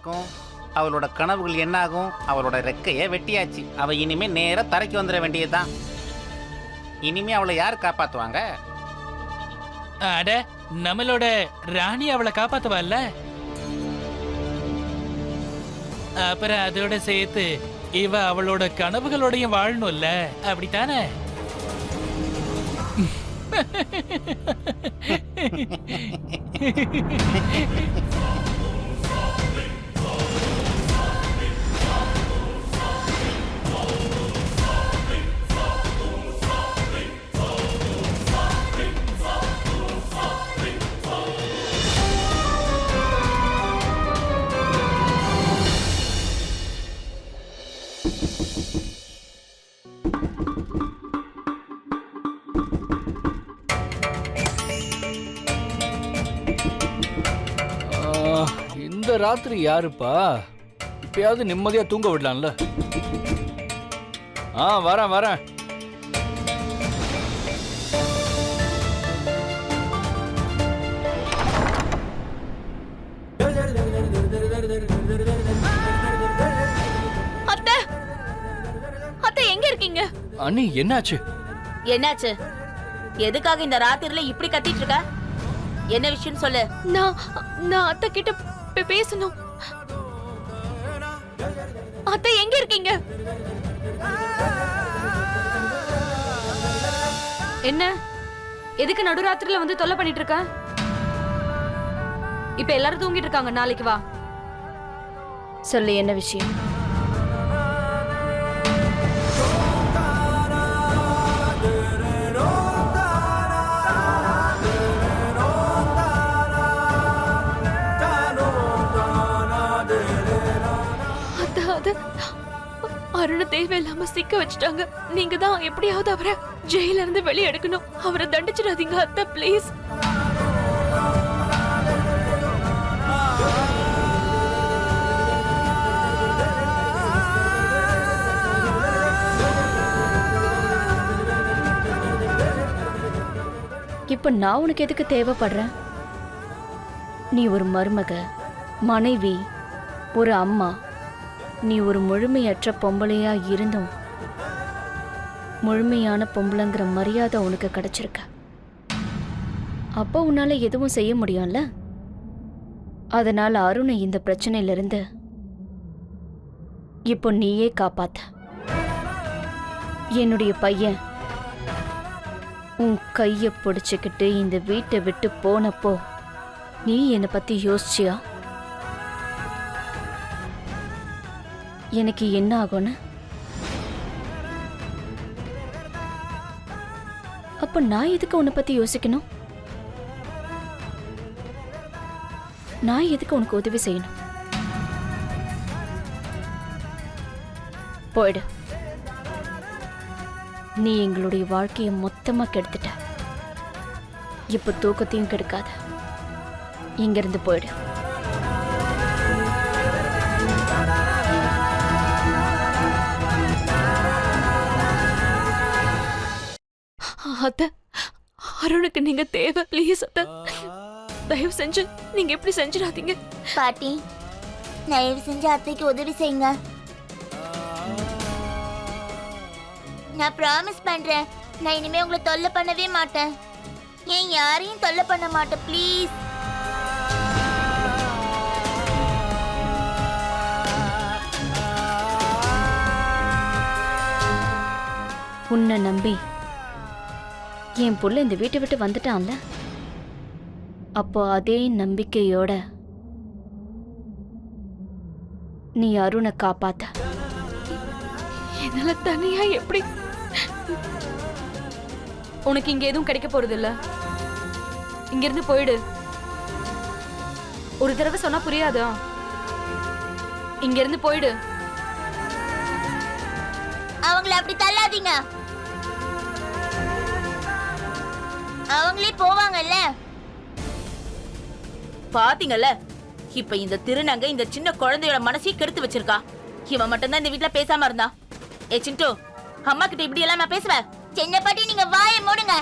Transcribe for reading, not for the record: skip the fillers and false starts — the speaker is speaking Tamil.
நடக்கும், அவளோட கனவுகள் என்னாகும், அவளோட ரெக்கையை வெட்டியாச்சு. அவ இனிமே நேரா தரைக்கு வந்துட வேண்டியதுதான். இனிமே அவளை யார் காப்பாத்துவாங்க? அட, நம்மளோட ராணி அவளை காப்பாத்துவாள்ல. அப்புறம் அதோட சேர்த்து இவ அவளோட கனவுகளோடையும் வாழணும்ல, அப்படித்தானே? இந்த ராத்திரி யாருப்பா? இப்பயாவது நிம்மதியா தூங்க விடலாம்ல. வரேன் வரேன். அத்தை, அத்தை எங்க இருக்கீங்க? அண்ணி என்னாச்சு? என்னாச்சு? எதுக்காக இந்த ராத்திரில இப்படி கத்திட்டு இருக்க? என்ன விஷயம் சொல்லு. நான் அத்தை கிட்ட பேசணும். அத்தை எங்க இருக்கீங்க? என்ன? எதுக்கு நடுராத்திரில வந்து தொல்லை பண்ணிட்டு இருக்க? இப்ப எல்லாரும் தூங்கிட்டு இருக்காங்க, நாளைக்கு வா. சொல்லு, என்ன விஷயம்? அருண தேவையில்லாம சிக்க வச்சுட்டாங்க. நீங்க தான் எப்படியாவது அவரை ஜெயில இருந்து வெளியே எடுக்கணும். அவரை தண்டிச்சிடாதீங்க அத்தை, ப்ளீஸ். இப்ப நான் உனக்கு எதுக்கு தேவைப்படுறேன்? நீ ஒரு மருமக, மனைவி, ஒரு அம்மா. நீ ஒரு முழுமையற்ற பொம்பளையா இருந்தும் முழுமையான பொம்பளைங்கிற மரியாதை உனக்கு கிடைச்சிருக்க. அப்போ உன்னால எதுவும் செய்ய முடியும்ல. அதனால அருணை இந்த பிரச்சனையிலிருந்து இப்போ நீயே காப்பாத்த. என்னுடைய பையன் உன் கைய பிடிச்சுக்கிட்டு இந்த வீட்டை விட்டு போனப்போ நீ என்னை பத்தி யோசிச்சியா? எனக்கு என்ன ஆகும்னு? அப்ப நான் எதுக்கு உன்னை பத்தி யோசிக்கணும்? நான் எதுக்கு உனக்கு உதவி செய்யணும்? போயிடு. நீ எங்களுடைய வாழ்க்கையை மொத்தமா கெடுத்துட்ட. இப்ப தூக்கத்தையும் கெடுக்காத. இங்கிருந்து போயிடு. அத்தை, அருணுக்கு நீங்க தேவை, ப்ளீஸ் அத்தை. தயவு செஞ்சு நீங்க எப்படி செஞ்சிடாதீங்க. பாட்டி, தயவு செஞ்சு அத்தைக்கு உதவி செய்யுங்க. நான் ப்ராமிஸ் பண்றேன், நான் இனிமே உங்களை தொல்லை பண்ணவே மாட்டேன். ஏன் யாரையும் தொல்லை பண்ண மாட்டேன், ப்ளீஸ். உன்னை நம்பி என் புள்ள இந்த வீட்டை விட்டு வந்துட்டான்ல, அப்போ அதே நம்பிக்கையோட நீ அருணை காப்பாத்த. என்னால தனியா எப்படி? உனக்கு இங்க எதுவும் கிடைக்க போறது இல்ல. இங்க இருந்து போயிடு. ஒரு தடவை சொன்னா புரியாதா? இங்க இருந்து போயிடு. அவங்கள அப்படி தள்ளாதீங்க. அவங்களே போவாங்கல்ல. பாத்தீங்கல்ல, இப்ப இந்த திருநங்கை இந்த சின்ன குழந்தையோட மனசையும் கெடுத்து வச்சிருக்கா. இவன் மட்டும்தான் இந்த வீட்டுல பேசாம இருந்தா. ஏ சிண்டு, அம்மா கிட்ட இப்படி எல்லாம் நான் பேசுவேன்? சின்ன பாட்டி, நீங்க வாயை மூடுங்க.